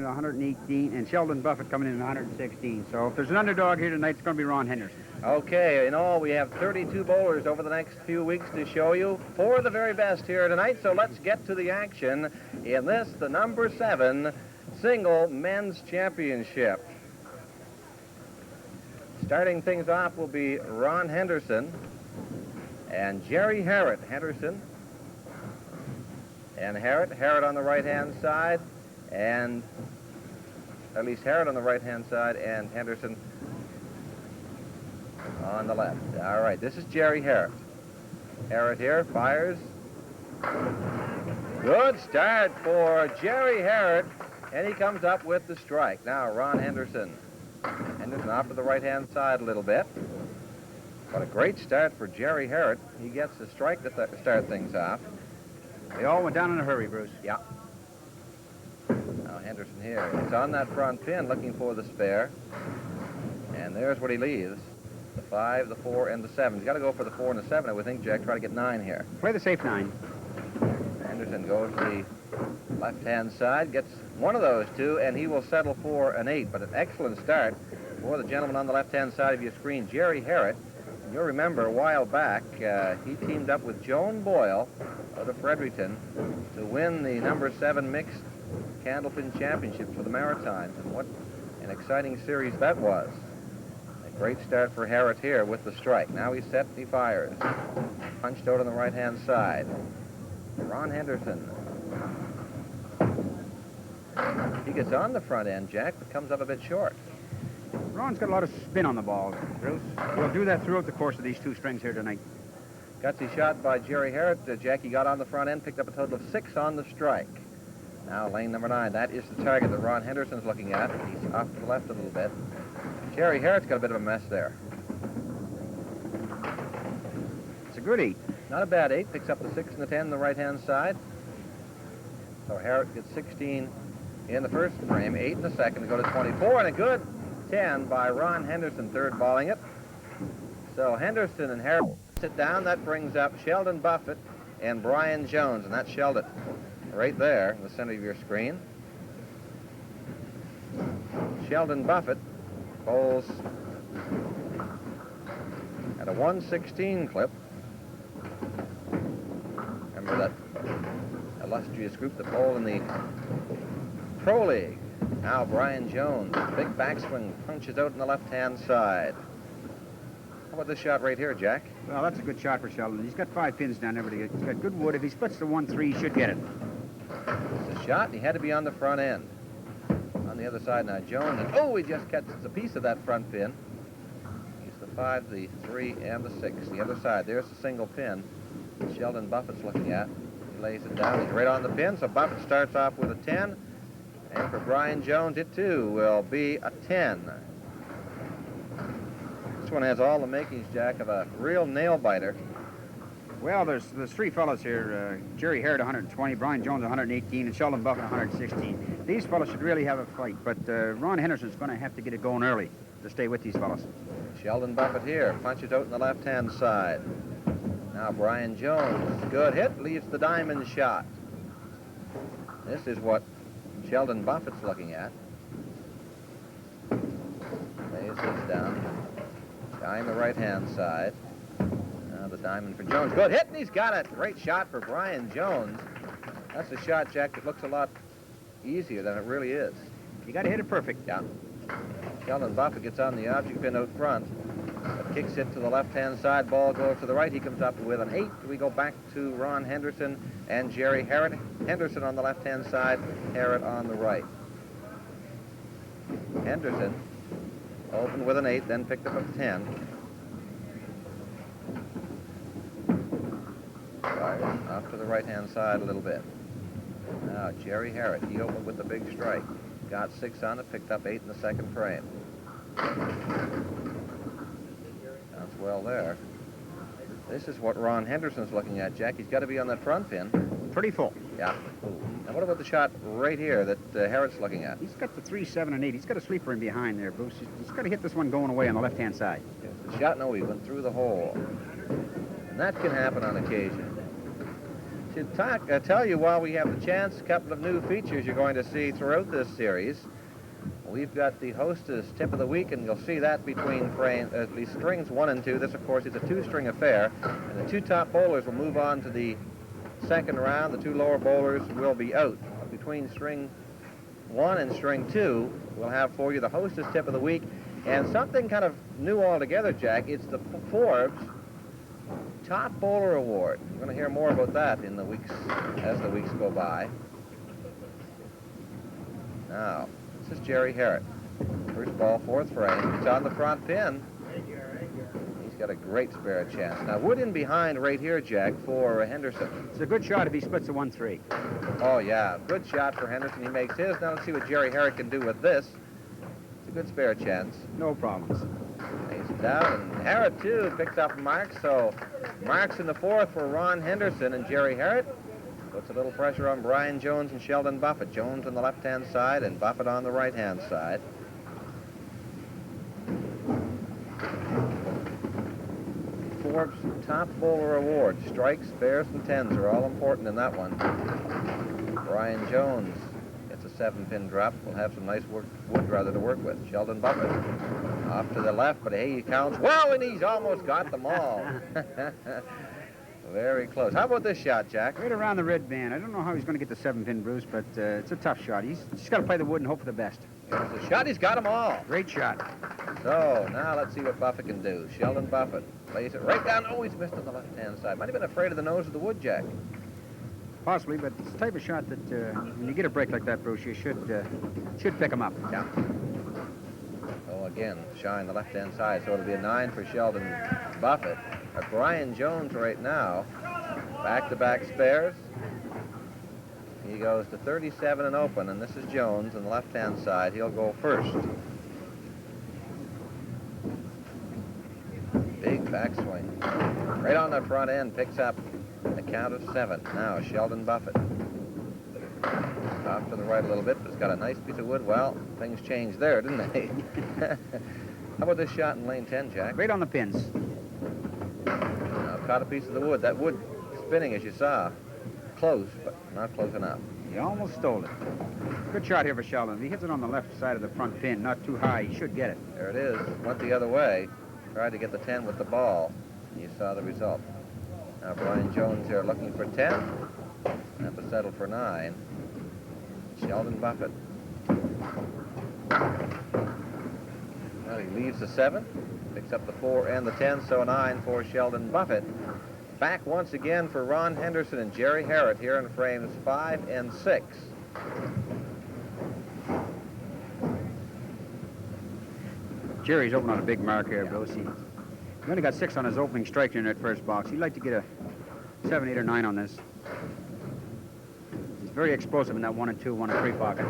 118, and Sheldon Buffett coming in at 116. So if there's an underdog here tonight, it's going to be Ron Henderson. Okay, in all, we have 32 bowlers over the next few weeks to show you for the very best here tonight. So let's get to the action in this, the number 7 single men's championship. Starting things off will be Ron Henderson and Gerry Harrett. Henderson and Harrett on the right-hand side, and at least Harrett on the right-hand side and Henderson on the left. All right, this is Gerry Harrett. Harrett here, fires. Good start for Gerry Harrett, and he comes up with the strike. Now Ron Henderson. Henderson off to the right-hand side a little bit. What a great start for Gerry Harrett. He gets the strike to start things off. They all went down in a hurry, Bruce. Yeah. Now Henderson here. He's on that front pin looking for the spare. And there's what he leaves. The 5, the 4, and the 7. He's got to go for the 4 and the 7, I would think, Jack. Try to get 9 here. Play the safe 9. Henderson goes to the left-hand side, gets one of those two, and he will settle for an 8. But an excellent start for the gentleman on the left-hand side of your screen, Gerry Harrett. And you'll remember a while back, he teamed up with Joan Boyle out of Fredericton to win the number 7 mixed candlepin championship for the Maritimes. And what an exciting series that was. A great start for Harrett here with the strike. Now he's set, he fires. Punched out on the right-hand side. Ron Henderson. He gets on the front end, Jack, but comes up a bit short. Ron's got a lot of spin on the ball, Bruce. He'll do that throughout the course of these 2 strings here tonight. Gutsy shot by Gerry Harrett. Jackie got on the front end, picked up a total of 6 on the strike. Now lane number 9. That is the target that Ron Henderson's looking at. He's off to the left a little bit. Gerry Harrett's got a bit of a mess there. It's a good 8. Not a bad 8. Picks up the 6 and the 10 on the right-hand side. So Harrett gets 16 in the first frame, 8 in the second to go to 24, and a good 10 by Ron Henderson, third balling it. So Henderson and Harrett sit down. That brings up Sheldon Buffett and Brian Jones, and that's Sheldon right there in the center of your screen. Sheldon Buffett bowls at a 116 clip. Remember that illustrious group that bowled in the Pro League. Now Brian Jones, big backswing, punches out on the left-hand side. How about this shot right here, Jack? Well, that's a good shot for Sheldon. He's got 5 pins down there, but he's got good wood. If he splits the 1-3, he should get it. It's a shot, and he had to be on the front end. On the other side now, Jones, and oh, he just catches a piece of that front pin. He's the 5, the 3, and the 6. The other side, there's the single pin Sheldon Buffett's looking at. He lays it down, he's right on the pin, so Buffett starts off with a 10. And for Brian Jones, it too will be a 10. This one has all the makings, Jack, of a real nail-biter. Well, there's 3 fellas here. Gerry Harrett, 120, Brian Jones, 118, and Sheldon Buffett, 116. These fellas should really have a fight, but Ron Henderson's going to have to get it going early to stay with these fellas. Sheldon Buffett here, punches out on the left-hand side. Now Brian Jones, good hit, leaves the diamond shot. This is what Sheldon Buffett's looking at. Lays this down. Guy on the right-hand side. Now the diamond for Jones. Good hit, and he's got it. Great shot for Brian Jones. That's a shot, Jack, that looks a lot easier than it really is. You got to hit it perfect. Yeah. Sheldon Buffett gets on the object pin out front. But kicks it to the left-hand side. Ball goes to the right. He comes up with an 8. We go back to Ron Henderson and Gerry Harrett. Henderson on the left-hand side, Harrett on the right. Henderson opened with an 8, then picked up a 10. Fires off to the right-hand side a little bit. Now Gerry Harrett, he opened with the big strike. Got 6 on it, picked up 8 in the second frame. Sounds well there. This is what Ron Henderson's looking at, Jack. He's got to be on that front pin. Pretty full. Yeah. Now what about the shot right here that Harrett's looking at? He's got the 3, 7, and 8. He's got a sleeper in behind there, Bruce. He's got to hit this one going away on the left-hand side. The shot, no, he went through the hole. And that can happen on occasion. to tell you while we have the chance, a couple of new features you're going to see throughout this series. We've got the Hostess tip of the week, and you'll see that between the strings 1 and 2. This, of course, is a 2-string affair, and the 2 top bowlers will move on to the second round. The 2 lower bowlers will be out. Between string 1 and string 2, we'll have for you the Hostess tip of the week, and something kind of new altogether, Jack. It's the Forbes Top Bowler Award. You're going to hear more about that in the weeks as the weeks go by. Now, this is Gerry Harrett. First ball, 4th frame. It's on the front pin. He's got a great spare chance. Now, wood in behind right here, Jack, for Henderson. It's a good shot if he splits a 1-3. Oh, yeah. Good shot for Henderson. He makes his. Now, let's see what Gerry Harrett can do with this. It's a good spare chance. No problems. He's down, and Harrett, too, picks up marks. So, marks in the 4th for Ron Henderson and Gerry Harrett. Puts a little pressure on Brian Jones and Sheldon Buffett. Jones on the left-hand side and Buffett on the right-hand side. Forbes Top Bowler Award. Strikes, spares, and 10s are all important in that one. Brian Jones gets a 7-pin drop. We'll have some nice wood rather to work with. Sheldon Buffett off to the left, but hey, he counts well, and he's almost got them all. Very close. How about this shot, Jack? Right around the red band. I don't know how he's going to get the 7-pin, Bruce, but it's a tough shot. He's just got to play the wood and hope for the best. Here's the shot. He's got them all. Great shot. So, now let's see what Buffett can do. Sheldon Buffett plays it right down. Oh, he's missed on the left-hand side. Might have been afraid of the nose of the wood, Jack. Possibly, but it's the type of shot that when you get a break like that, Bruce, you should pick him up. Yeah. So, again, shine the left-hand side. So it'll be a 9 for Sheldon Buffett. Brian Jones right now, back-to-back spares. He goes to 37 and open, and this is Jones on the left-hand side. He'll go first. Big backswing. Right on the front end, picks up a count of 7. Now, Sheldon Buffett. Off to the right a little bit, but it's got a nice piece of wood. Well, things changed there, didn't they? How about this shot in lane 10, Jack? Right on the pins. Caught a piece of the wood. That wood spinning, as you saw, close, but not close enough. He almost stole it. Good shot here for Sheldon. If he hits it on the left side of the front pin, not too high, he should get it. There it is. Went the other way. Tried to get the 10 with the ball. And you saw the result. Now Brian Jones here looking for 10. Have to settle for 9. Sheldon Buffett. Well, he leaves the 7. Picks up the 4 and the 10, so 9 for Sheldon Buffett. Back once again for Ron Henderson and Gerry Harrett here in frames 5 and 6. Jerry's open on a big mark here, Bruce. He only got 6 on his opening strike in that first box. He'd like to get a 7, 8, or 9 on this. He's very explosive in that 1 and 2, 1 and 3 pocket.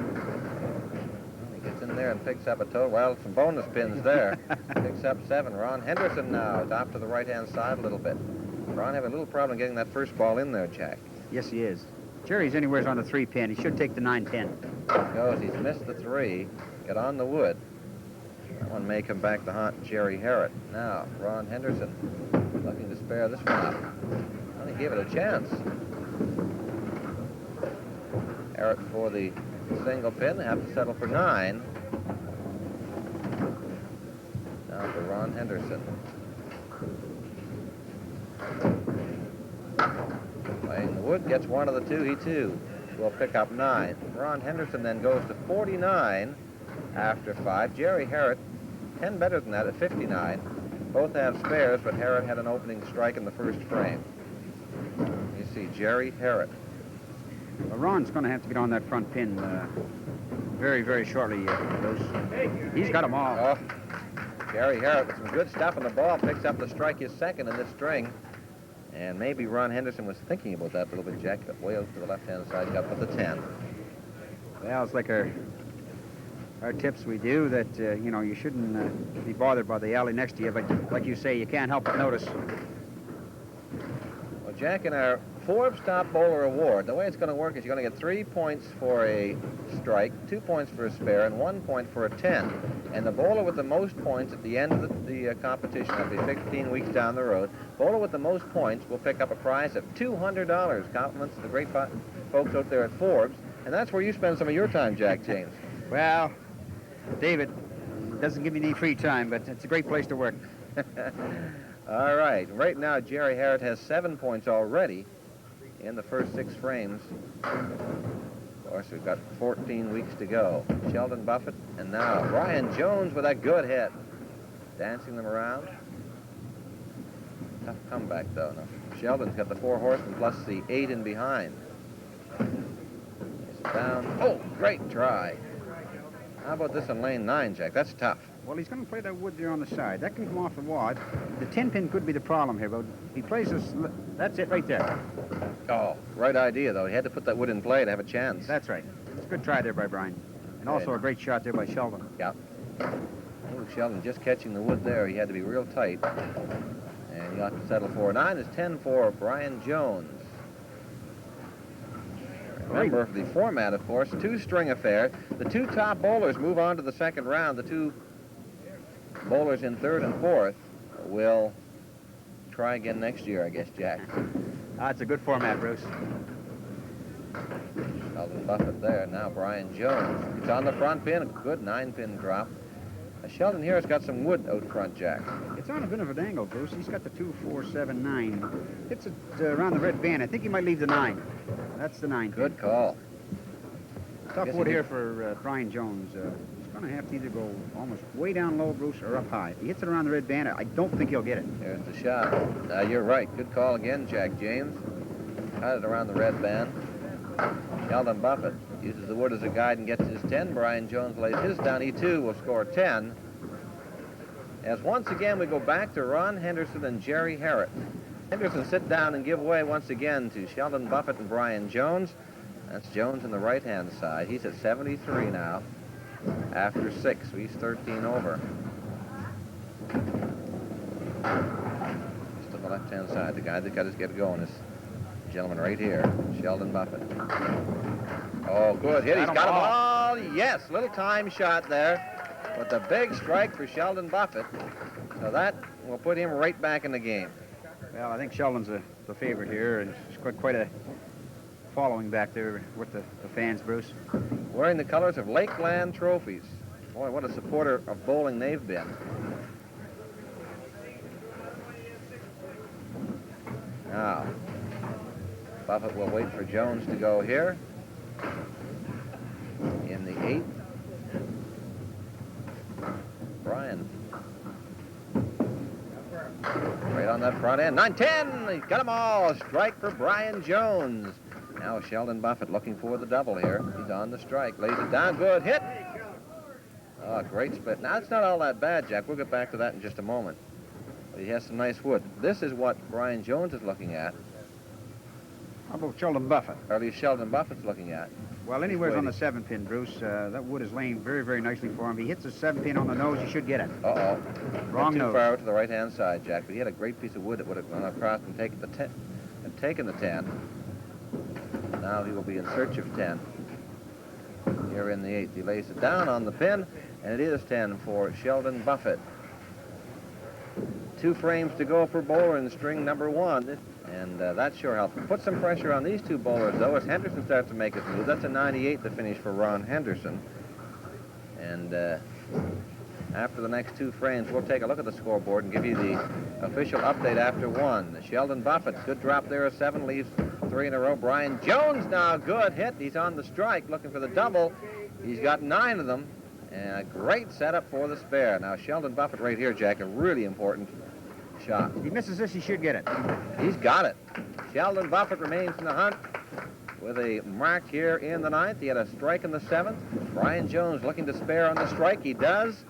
He gets in there and picks up a total. Well, some bonus pins there. Picks up 7. Ron Henderson now is off to the right-hand side a little bit. Ron having a little problem getting that first ball in there, Jack. Yes, he is. Jerry's anywhere's on the 3 pin. He should take the 9, 10. Goes. He's missed the 3. Got on the wood. That one may come back to haunt Gerry Harrett. Now, Ron Henderson looking to spare this one up. Only give it a chance. Harrett for the single pin. They have to settle for 9. Now for Ron Henderson. Playing the wood, gets one of the 2. He too will pick up 9. Ron Henderson then goes to 49 after 5. Gerry Harrett, 10 better than that at 59. Both have spares, but Harrett had an opening strike in the first frame. You see Gerry Harrett. Well, Ron's going to have to get on that front pin very, very shortly. He's got them all. Oh, Gerry Harrett with some good stuff on the ball, picks up the strike, his second in this string. And maybe Ron Henderson was thinking about that a little bit, Jack. Got way out to the left-hand side, got with the 10. Well, it's like our tips we do that, you know, you shouldn't be bothered by the alley next to you, but like you say, you can't help but notice. Well, Jack, in our Forbes Top Bowler Award. The way it's going to work is you're going to get 3 points for a strike, 2 points for a spare, and 1 point for a 10. And the bowler with the most points at the end of the competition, that'll be 15 weeks down the road, bowler with the most points will pick up a prize of $200. Compliments to the great folks out there at Forbes. And that's where you spend some of your time, Jack James. Well, David, doesn't give me any free time, but it's a great place to work. All right. Right now, Gerry Harrett has 7 points already in the first 6 frames. Of course, we've got 14 weeks to go. Sheldon Buffett, and now Brian Jones with a good hit. Dancing them around. Tough comeback, though. Now, Sheldon's got the 4 horsemen plus the 8 in behind. He's down. Oh, great try. How about this in lane 9, Jack? That's tough. Well, he's going to play that wood there on the side. That can come off the wad. The 10-pin could be the problem here, but he plays this. That's it right there. Oh, right idea, though. He had to put that wood in play to have a chance. That's right. It's a good try there by Brian. And also a great shot there by Sheldon. Yeah. Oh, Sheldon just catching the wood there. He had to be real tight. And he'll have to settle for 9 is 10 for Brian Jones. Remember, the format, of course, 2-string affair. The 2 top bowlers move on to the second round. The 2 bowlers in 3rd and 4th will try again next year, I guess, Jack. It's a good format, Bruce. Sheldon Buffett there. Now Brian Jones. He's on the front pin. A good 9-pin drop. Sheldon here has got some wood out front, Jack. It's on a bit of an angle, Bruce. He's got the 2, 4, 7, 9. Hits it around the red band. I think he might leave the 9. That's the 9. Good call. Tough wood here for Brian Jones. He's going to have to either go almost way down low, Bruce, or up high. If he hits it around the red band, I don't think he'll get it. There's the shot. You're right. Good call again, Jack James. Cut it around the red band. Sheldon Buffett uses the wood as a guide and gets his 10. Brian Jones lays his down. He, too, will score 10. As once again, we go back to Ron Henderson and Gerry Harrett. Henderson sit down and give way once again to Sheldon Buffett and Brian Jones. That's Jones on the right-hand side. He's at 73 now. After 6, he's 13 over. Just on the left-hand side, the guy that got his get going is the gentleman right here, Sheldon Buffett. Oh, good hit. He's got them all. Yes, little time shot there. With a big strike for Sheldon Buffett. So that will put him right back in the game. Well, I think Sheldon's the favorite here, and he's got quite a following back there with the fans, Bruce. Wearing the colors of Lakeland Trophies. Boy, what a supporter of bowling they've been. Now, Buffett will wait for Jones to go here. In the 8th. Brian. Right on that front end. 9-10. He's got them all. Strike for Brian Jones. Now Sheldon Buffett looking for the double here. He's on the strike. Lays it down. Good hit. Oh, great split. Now, it's not all that bad, Jack. We'll get back to that in just a moment. But he has some nice wood. This is what Brian Jones is looking at. How about Sheldon Buffett? Or at least Sheldon Buffett's looking at. Well, anywhere's on the 7-pin, Bruce. That wood is laying very, very nicely for him. If he hits the 7-pin on the nose, he should get it. Uh-oh. Wrong too nose. far out to the right-hand side, Jack. But he had a great piece of wood that would have gone across and taken the 10. Now he will be in search of 10. Here in the 8th. He lays it down on the pin, and it is 10 for Sheldon Buffett. 2 frames to go for bowler in string number 1. And that sure helps. Put some pressure on these 2 bowlers, though, as Henderson starts to make his move. That's a 98 to finish for Ron Henderson. And after the next 2 frames, we'll take a look at the scoreboard and give you the official update after 1. Sheldon Buffett, good drop there, a 7, leaves 3 in a row. Brian Jones now, good hit. He's on the strike, looking for the double. He's got 9 of them, and a great setup for the spare. Now, Sheldon Buffett right here, Jack, a really important shot. If he misses this, he should get it. He's got it. Sheldon Buffett remains in the hunt with a mark here in the 9th. He had a strike in the 7th. Brian Jones looking to spare on the strike. He does.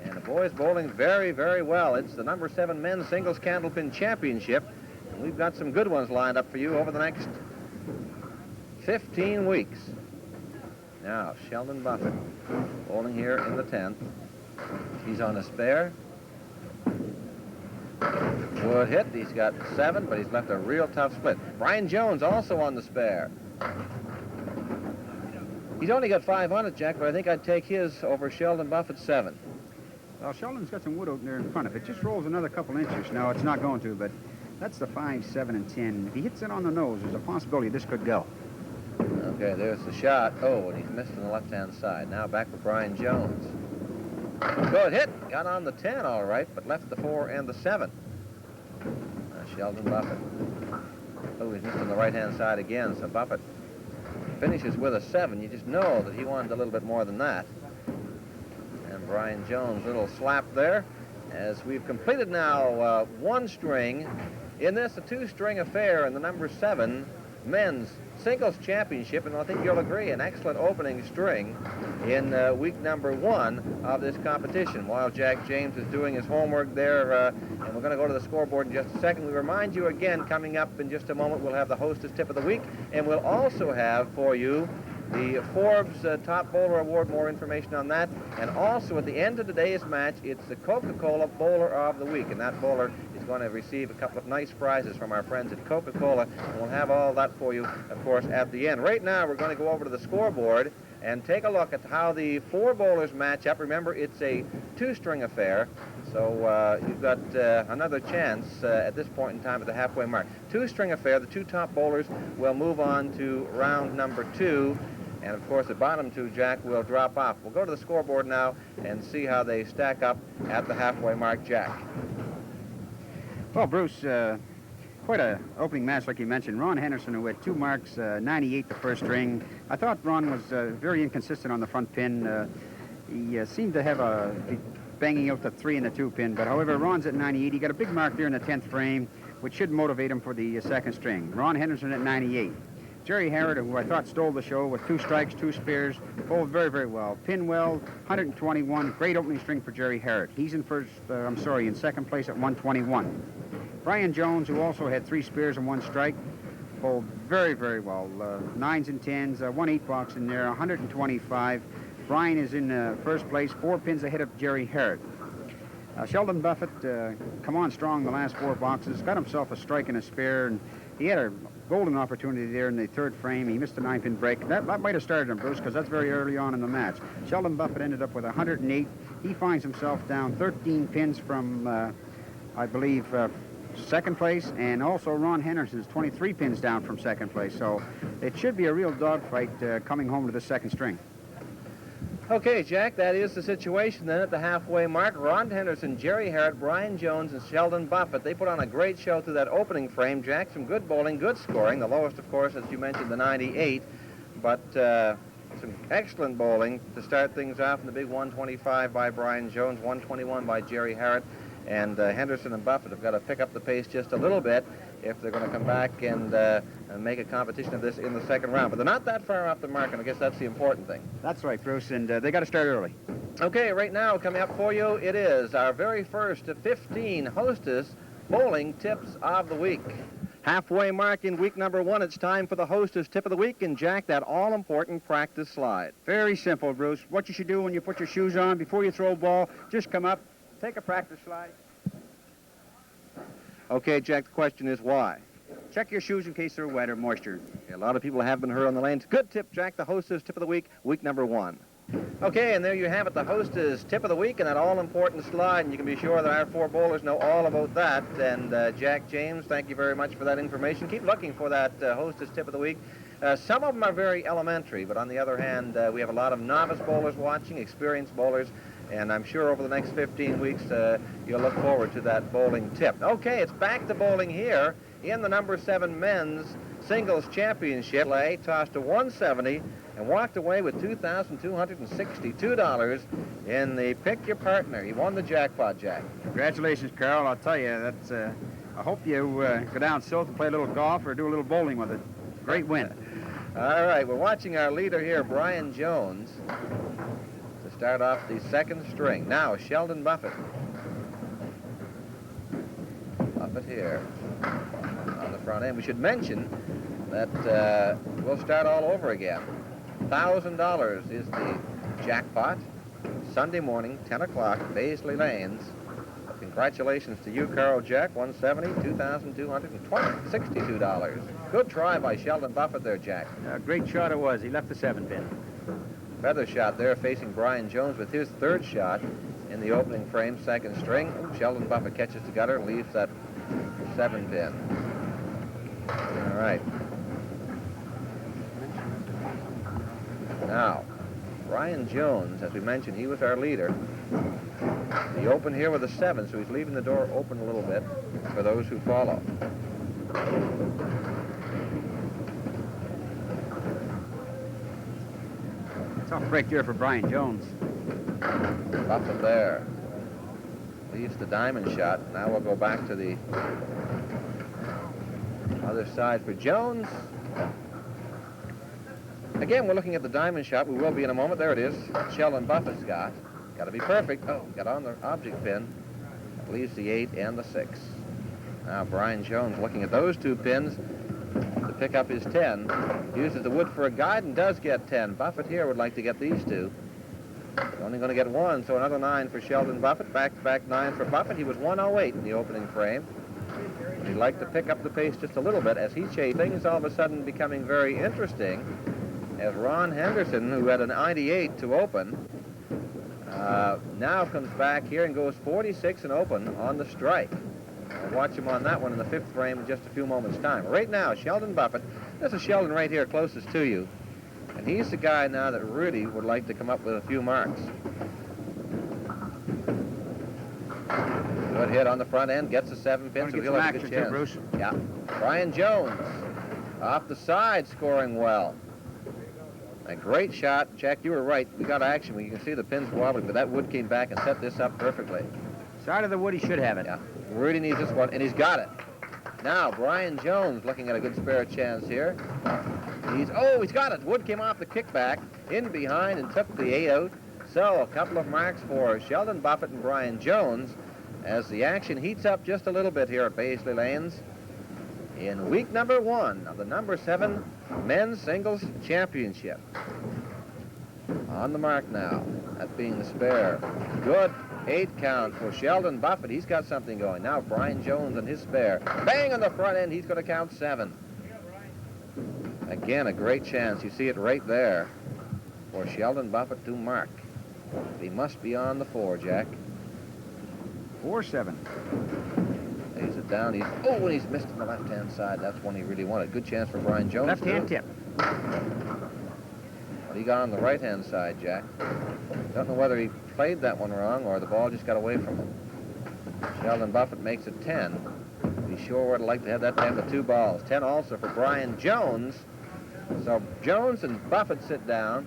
And the boys bowling very, very well. It's the number 7 men's singles candlepin championship. And we've got some good ones lined up for you over the next 15 weeks. Now, Sheldon Buffett bowling here in the 10th. He's on a spare. Good hit. He's got 7, but he's left a real tough split. Brian Jones also on the spare. He's only got 500, Jack, but I think I'd take his over Sheldon Buffett's 7. Well, Sheldon's got some wood out there in front. If it just rolls another couple inches, no, it's not going to, but that's the 5, 7, and 10. If he hits it on the nose, there's a possibility this could go. Okay, there's the shot. Oh, and he's missed on the left-hand side. Now back with Brian Jones. Good hit. Got on the 10, all right, but left the 4 and the 7. Sheldon Buffett. Oh, he's missed on the right-hand side again, so Buffett finishes with a 7. You just know that he wanted a little bit more than that. And Brian Jones, little slap there, as we've completed now 1 string. In this, a 2-string affair in the number 7 men's singles championship, and I think you'll agree, an excellent opening string in week number 1 of this competition. While Jack James is doing his homework there, and we're going to go to the scoreboard in just a second, we remind you again, coming up in just a moment, we'll have the Hostess Tip of the Week, and we'll also have for you the Forbes Top Bowler Award, more information on that. And also at the end of today's match, it's the Coca-Cola Bowler of the Week. And that bowler is going to receive a couple of nice prizes from our friends at Coca-Cola. And we'll have all that for you, of course, at the end. Right now, we're going to go over to the scoreboard and take a look at how the 4 bowlers match up. Remember, it's a 2-string affair. So you've got another chance at this point in time at the halfway mark. 2-string affair. The 2 top bowlers will move on to round number 2. And, of course, the bottom 2, Jack, will drop off. We'll go to the scoreboard now and see how they stack up at the halfway mark, Jack. Well, Bruce, quite a opening match, like you mentioned. Ron Henderson, who had 2 marks, 98 the first string. I thought Ron was very inconsistent on the front pin. He seemed to have be banging out the 3 and the 2 pin. But, however, Ron's at 98. He got a big mark there in the 10th frame, which should motivate him for the second string. Ron Henderson at 98. Gerry Harrett, who I thought stole the show with 2 strikes, 2 spares, bowled very, very well. Pin well, 121. Great opening string for Gerry Harrett. He's in in second place at 121. Brian Jones, who also had 3 spares and 1 strike, bowled very, very well. 9s and 10s, 1 8-box in there, 125. Brian is in first place, 4 pins ahead of Gerry Harrett. Sheldon Buffett, come on strong the last 4 boxes, got himself a strike and a spare, and he had a golden opportunity there in the 3rd frame. He missed a 9-pin break. That might have started him, Bruce, because that's very early on in the match. Sheldon Buffett ended up with 108. He finds himself down 13 pins from, I believe, second place, and also Ron Henderson's 23 pins down from second place. So it should be a real dogfight coming home to the second string. Okay, Jack, that is the situation then at the halfway mark. Ron Henderson, Gerry Harrett, Brian Jones, and Sheldon Buffett. They put on a great show through that opening frame, Jack. Some good bowling, good scoring. The lowest, of course, as you mentioned, the 98. But some excellent bowling to start things off in the big 125 by Brian Jones, 121 by Gerry Harrett. And Henderson and Buffett have got to pick up the pace just a little bit if they're going to come back and make a competition of this in the second round. But they're not that far off the mark, and I guess that's the important thing. That's right, Bruce, and they got to start early. Okay, right now, coming up for you, it is our very first 15 Hostess Bowling Tips of the Week. Halfway mark in week number 1, it's time for the Hostess Tip of the Week, and Jack, that all-important practice slide. Very simple, Bruce. What you should do when you put your shoes on, before you throw a ball, just come up, take a practice slide. Okay, Jack, the question is why? Check your shoes in case they're wet or moisture. A lot of people have been hurt on the lanes. Good tip, Jack, the Hostess Tip of the Week, week number 1. Okay, and there you have it, the Hostess Tip of the Week, and that all-important slide, and you can be sure that our 4 bowlers know all about that. And Jack James, thank you very much for that information. Keep looking for that Hostess Tip of the Week. Some of them are very elementary, but on the other hand, we have a lot of novice bowlers watching, experienced bowlers, and I'm sure over the next 15 weeks, you'll look forward to that bowling tip. Okay, it's back to bowling here in the number 7 men's singles championship. Lay tossed to 170 and walked away with $2,262 in the Pick Your Partner. He won the jackpot, Jack. Congratulations, Carl. I'll tell you, that's. I hope you go down south and play a little golf or do a little bowling with it. Great win. All right, we're watching our leader here, Brian Jones, to start off the second string. Now, Sheldon Buffett. Buffett here on the front end. We should mention that we'll start all over again. $1,000 is the jackpot. Sunday morning, 10 o'clock, Paisley Lanes. Congratulations to you, Carl Jack. 170, $2,220, $62. Good try by Sheldon Buffett there, Jack. Great shot it was. He left the 7-pin. Feather shot there facing Brian Jones with his third shot in the opening frame, second string. Ooh, Sheldon Buffett catches the gutter and leaves that 7-pin. All right. Now, Brian Jones, as we mentioned, he was our leader. He opened here with a 7, so he's leaving the door open a little bit for those who follow. Tough break there for Brian Jones. Buffett there. Leaves the diamond shot. Now we'll go back to the other side for Jones. Again, we're looking at the diamond shot. We will be in a moment. There it is. Sheldon Buffett's got. Got to be perfect. Oh, got on the object pin. Leaves the 8 and the 6. Now Brian Jones looking at those two pins to pick up his 10. Uses the wood for a guide and does get 10. Buffett here would like to get these two. He's only going to get 1, so another 9 for Sheldon Buffett. Back-to-back 9 for Buffett. He was 108 in the opening frame. But he'd like to pick up the pace just a little bit as he chased. Things all of a sudden becoming very interesting as Ron Henderson, who had a 98 to open, now comes back here and goes 46 and open on the strike. I'll watch him on that one in the 5th frame in just a few moments' time. Right now, Sheldon Buffett. This is Sheldon right here closest to you. And he's the guy now that really would like to come up with a few marks. Good hit on the front end, gets a 7-pin, so he'll have a good chance. Bruce. Yeah. Brian Jones off the side, scoring well. A great shot. Jack, you were right. We got action. You can see the pins wobbling, but that wood came back and set this up perfectly. Side of the wood, he should have it. Yeah. Really needs this one, and he's got it. Now, Brian Jones looking at a good spare chance here. He's got it. Wood came off the kickback, in behind, and took the 8 out. So, a couple of marks for Sheldon Buffett and Brian Jones as the action heats up just a little bit here at Paisley Lanes in week number 1 of the number 7 Men's Singles Championship. On the mark now, that being the spare. Good 8 count for Sheldon Buffett. He's got something going. Now Brian Jones and his spare. Bang on the front end. He's going to count 7. Again, a great chance. You see it right there for Sheldon Buffett to mark. He must be on the 4, Jack. 4-7. Lays it down. And he's missed on the left-hand side. That's one he really wanted. Good chance for Brian Jones. Left-hand tip. But he got on the right-hand side, Jack. Don't know whether he played that one wrong or the ball just got away from him. Sheldon Buffett makes it 10. He sure would like to have that down to 2 balls. 10 also for Brian Jones. So Jones and Buffett sit down.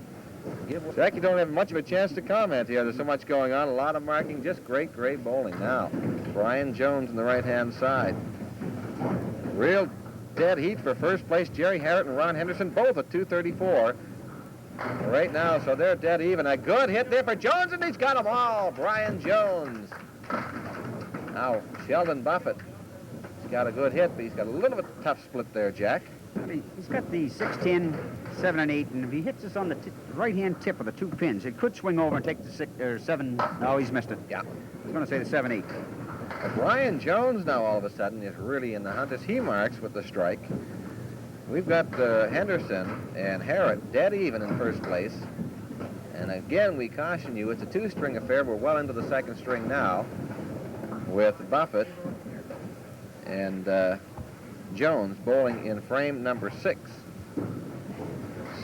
Jack, you don't have much of a chance to comment here. There's so much going on. A lot of marking. Just great bowling. Now, Brian Jones on the right-hand side. Real dead heat for first place. Gerry Harrett and Ron Henderson, both at 234. Right now, so they're dead even. A good hit there for Jones, and he's got them all. Brian Jones. Now, Sheldon Buffett. He's got a good hit, but he's got a little bit tough split there, Jack. He's got the 6-10, 7 and 8, and if he hits us on the right-hand tip of the 2 pins, it could swing over and take the 6 or 7. No, he's missed it. Yeah. I was going to say the 7-8. But Brian Jones now all of a sudden is really in the hunt as he marks with the strike. We've got Henderson and Harrett dead even in first place. And again, we caution you, it's a 2-string affair. We're well into the 2nd string now with Buffett and Jones bowling in frame number 6.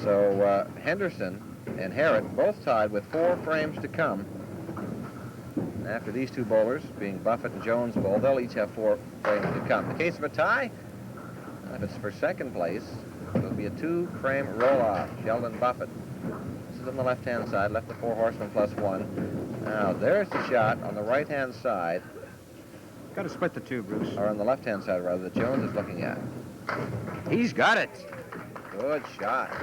So Henderson and Harrett both tied with 4 frames to come. And after these 2 bowlers, being Buffett and Jones bowl, they'll each have 4 frames to come. In the case of a tie, if it's for 2nd place, it'll be a 2-frame roll-off. Sheldon Buffett. This is on the left-hand side, left the 4 horsemen plus 1. Now, there's the shot on the right-hand side. Got to split the 2, Bruce. Or on the left-hand side, rather, that Jones is looking at. He's got it. Good shot.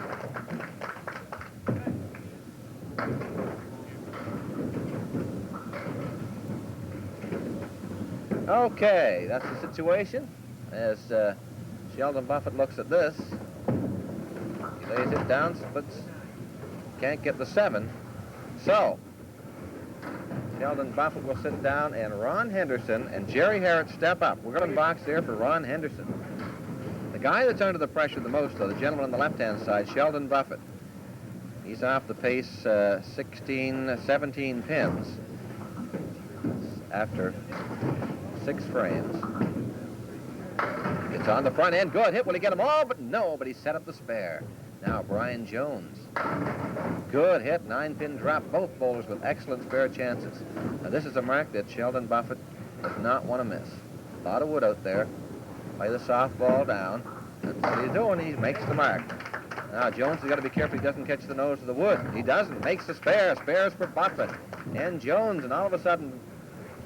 Okay, that's the situation. As Sheldon Buffett looks at this, he lays it down, splits, can't get the 7. So, Sheldon Buffett will sit down, and Ron Henderson and Gerry Harrett step up. We're going to box there for Ron Henderson. The guy that's under the pressure the most, though, the gentleman on the left-hand side, Sheldon Buffett. He's off the pace 17 pins after 6 frames. It's on the front end. Good hit. Will he get them all? But no, but he set up the spare. Now Brian Jones. Good hit. 9-pin drop. Both bowlers with excellent spare chances. Now this is a mark that Sheldon Buffett does not want to miss. A lot of wood out there. Play the softball down. That's what he's doing. He makes the mark. Now Jones has got to be careful he doesn't catch the nose of the wood. He doesn't. Makes the spare. Spares for Buffett. And Jones, and all of a sudden,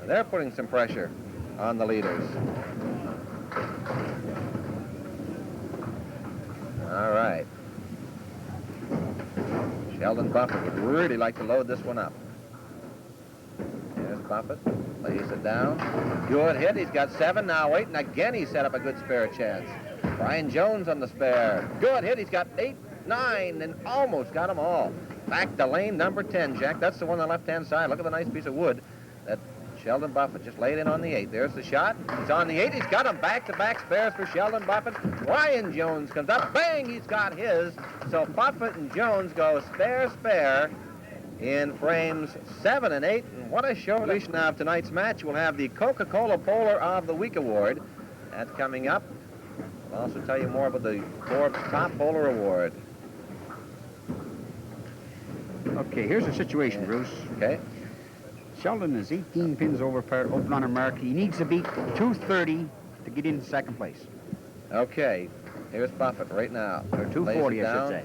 they're putting some pressure on the leaders. All right. Sheldon Buffett would really like to load this one up. There's Buffett. Lays it down. Good hit. He's got 7 now. Waiting again. He set up a good spare chance. Brian Jones on the spare. Good hit. He's got 8, 9, and almost got them all. Back to lane number 10, Jack. That's the one on the left-hand side. Look at the nice piece of wood that Sheldon Buffett just laid in on the 8. There's the shot. He's on the 8. He's got them back-to-back spares for Sheldon Buffett. Brian Jones comes up. Bang! He's got his. So Buffett and Jones go spare in frames 7 and 8. And what a show. Completion of tonight's match. We'll have the Coca-Cola Polar of the Week Award. That's coming up. I'll also tell you more about the Forbes Top Bowler Award. Okay, here's the situation, Bruce. Okay. Sheldon is 18 pins over par, open on a mark. He needs to beat 230 to get into second place. Okay, here's Buffett right now. Or 240, I should say.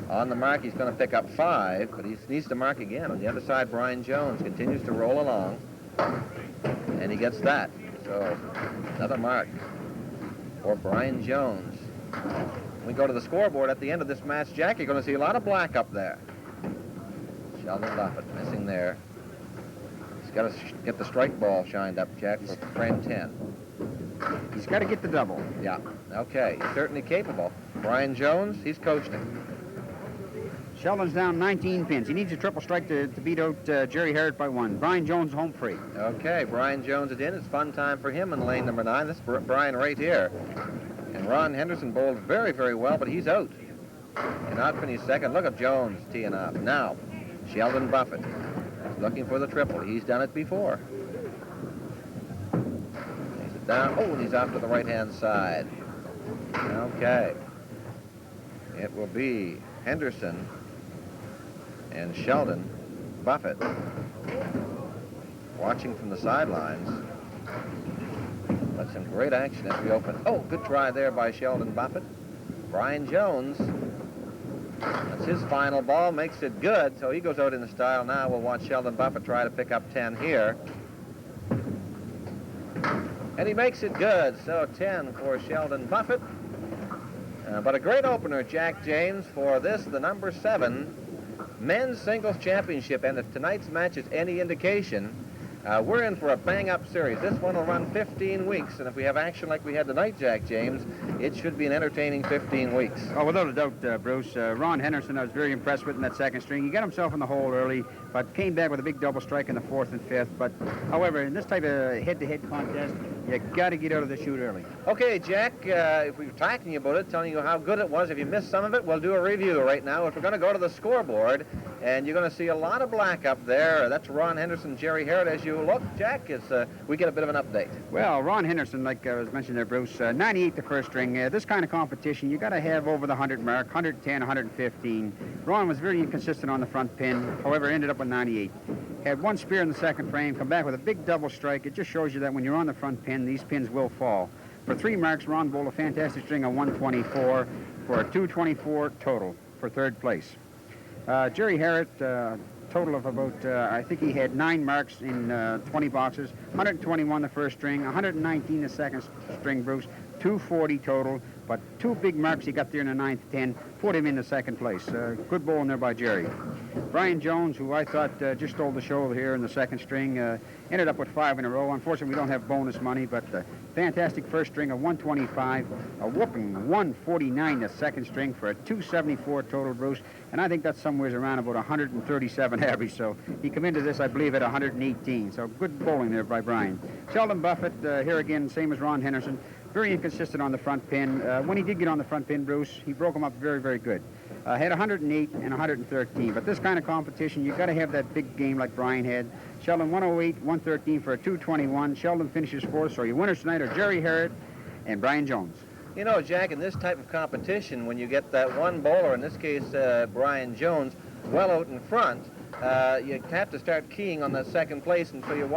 On the mark, he's going to pick up 5, but he needs to mark again. On the other side, Brian Jones continues to roll along, and he gets that. So, another mark for Brian Jones. When we go to the scoreboard at the end of this match, Jack, you're going to see a lot of black up there. Sheldon Buffett missing there. He's got to get the strike ball shined up, Jack, for frame 10. He's got to get the double. Yeah, okay. He's certainly capable. Brian Jones, he's coasting. Sheldon's down 19 pins. He needs a triple strike to beat out Gerry Harrett by 1. Brian Jones home free. Okay, Brian Jones is in. It's fun time for him in lane number 9. This is Brian right here. And Ron Henderson bowled very, very well, but he's out. Cannot finish second. Look at Jones teeing up. Now, Sheldon Buffett is looking for the triple. He's done it before. Lays it down. Oh, and he's off to the right-hand side. Okay. It will be Henderson and Sheldon Buffett watching from the sidelines. But some great action as we open. Oh, good try there by Sheldon Buffett. Brian Jones, that's his final ball, makes it good, so he goes out in the style now. We'll watch Sheldon Buffett try to pick up 10 here. And he makes it good, so 10 for Sheldon Buffett. But a great opener, Jack James, for this, the number 7 men's singles championship. And if tonight's match is any indication, we're in for a bang-up series. This one will run 15 weeks, and if we have action like we had tonight, Jack James, it should be an entertaining 15 weeks. Oh, without a doubt, Bruce. Ron Henderson, I was very impressed with in that second string. He got himself in the hole early, but came back with a big double strike in the 4th and 5th. But, however, in this type of head-to-head contest, you got to get out of the chute early. Okay, Jack, if we were talking you about it, telling you how good it was, if you missed some of it, we'll do a review right now. If we're going to go to the scoreboard, and you're going to see a lot of black up there. That's Ron Henderson, Gerry Harrett. As you look, Jack, we get a bit of an update. Well, Ron Henderson, like I was mentioning there, Bruce, 98 the first string. This kind of competition, you got to have over the 100 mark, 110, 115. Ron was very inconsistent on the front pin. However, ended up with 98. Had 1 spear in the second frame, come back with a big double strike. It just shows you that when you're on the front pin, these pins will fall. For 3 marks, Ron bowled a fantastic string of 124 for a 224 total for 3rd place. Gerry Harrett, total of about, I think he had 9 marks in 20 boxes, 121 the first string, 119 the second string, Bruce, 240 total, but 2 big marks he got there in the 9th, 10, put him in the 2nd place. Good bowling there by Gerry. Brian Jones, who I thought just stole the show here in the 2nd string, ended up with 5 in a row. Unfortunately, we don't have bonus money, but Fantastic first string of 125, a whooping 149 the second string for a 274 total, Bruce. And I think that's somewhere around about 137 average. So he come into this, I believe, at 118. So good bowling there by Brian. Sheldon Buffett, here again, same as Ron Henderson. Very inconsistent on the front pin. When he did get on the front pin, Bruce, he broke them up very, very good. Had 108 and 113. But this kind of competition, you've got to have that big game like Brian had. Sheldon 108, 113 for a 221. Sheldon finishes fourth. So your winners tonight are Gerry Harrett and Brian Jones. You know, Jack, in this type of competition, when you get that one bowler, in this case Brian Jones, well out in front, you have to start keying on that second place, and so you